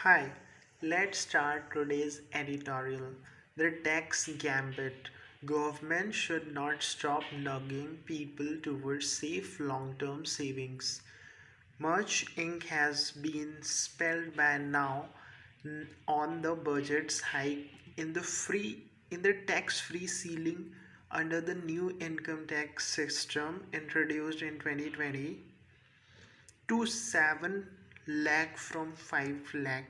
Hi, let's start today's editorial. The tax gambit. Government should not stop nudging people towards safe long-term savings. Much ink has been spilled by now on the budget's hike in the tax-free ceiling under the new income tax system introduced in 2020 to 7 lakh from 5 lakh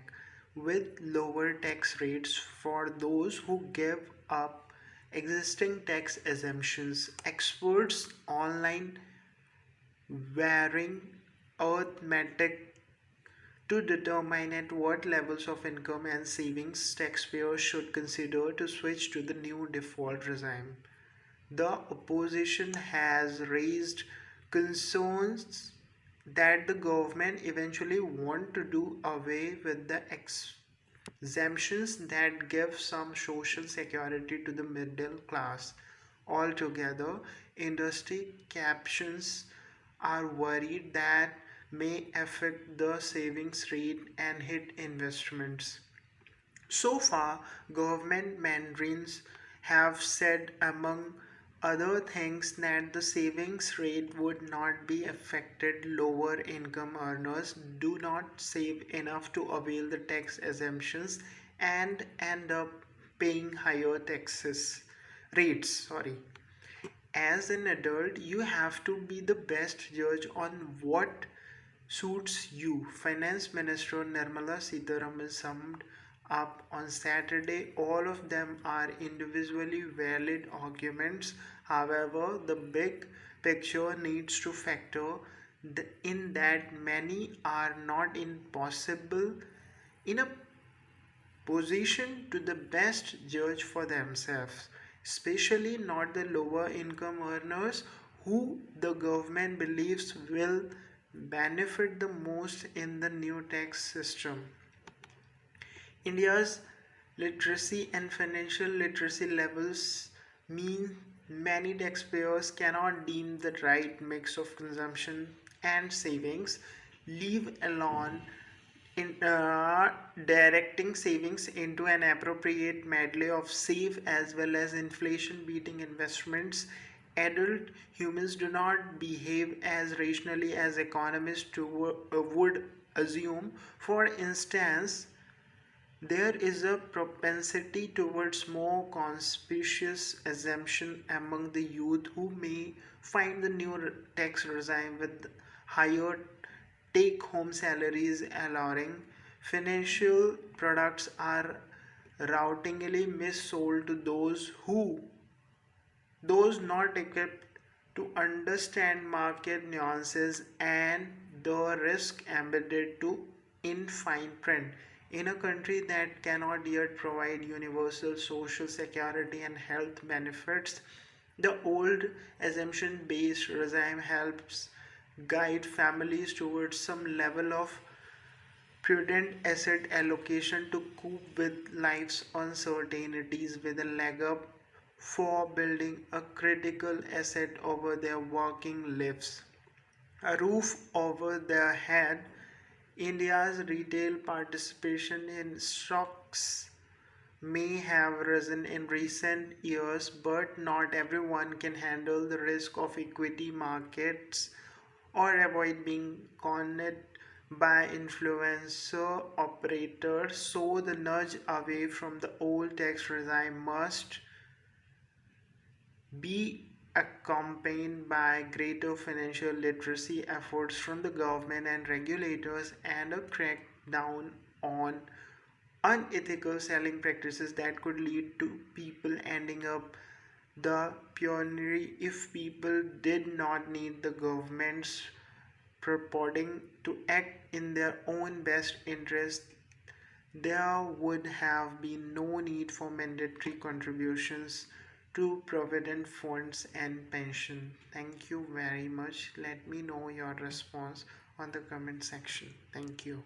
with lower tax rates for those who give up existing tax exemptions. Experts online varying arithmetic to determine at what levels of income and savings taxpayers should consider to switch to the new default regime. The opposition has raised concerns that the government eventually want to do away with the exemptions that give some social security to the middle class altogether. Industry captions are worried that may affect the savings rate and hit investments. So far, government mandarins have said, among other things, that the savings rate would not be affected. Lower income earners do not save enough to avail the tax exemptions and end up paying higher taxes rates. As an adult, you have to be the best judge on what suits you. Finance Minister Nirmala Sitharaman summed up on Saturday. All of them are individually valid arguments. However, the big picture needs to factor in that many are not in a position to the best judge for themselves, especially not the lower income earners who the government believes will benefit the most in the new tax system. India's literacy and financial literacy levels mean many taxpayers cannot deem the right mix of consumption and savings, leave alone in directing savings into an appropriate medley of safe as well as inflation beating investments. Adult humans do not behave as rationally as economists would assume. For instance, there is a propensity towards more conspicuous assumption among the youth who may find the new tax regime with higher take home salaries alluring. Financial products are routinely missold to those not equipped to understand market nuances and the risk embedded in fine print. In a country that cannot yet provide universal social security and health benefits, the old assumption based regime helps guide families towards some level of prudent asset allocation to cope with life's uncertainties, with a leg up for building a critical asset over their working lives. A roof over their head. India's retail participation in stocks may have risen in recent years, but not everyone can handle the risk of equity markets or avoid being conned by influencer operators. So, the nudge away from the old tax regime must be accompanied by greater financial literacy efforts from the government and regulators and a crackdown on unethical selling practices that could lead to people ending up the penury. If people did not need the government's purporting to act in their own best interest, there would have been no need for mandatory contributions to provident funds and pension. Thank you very much. Let me know your response on the comment section. Thank you.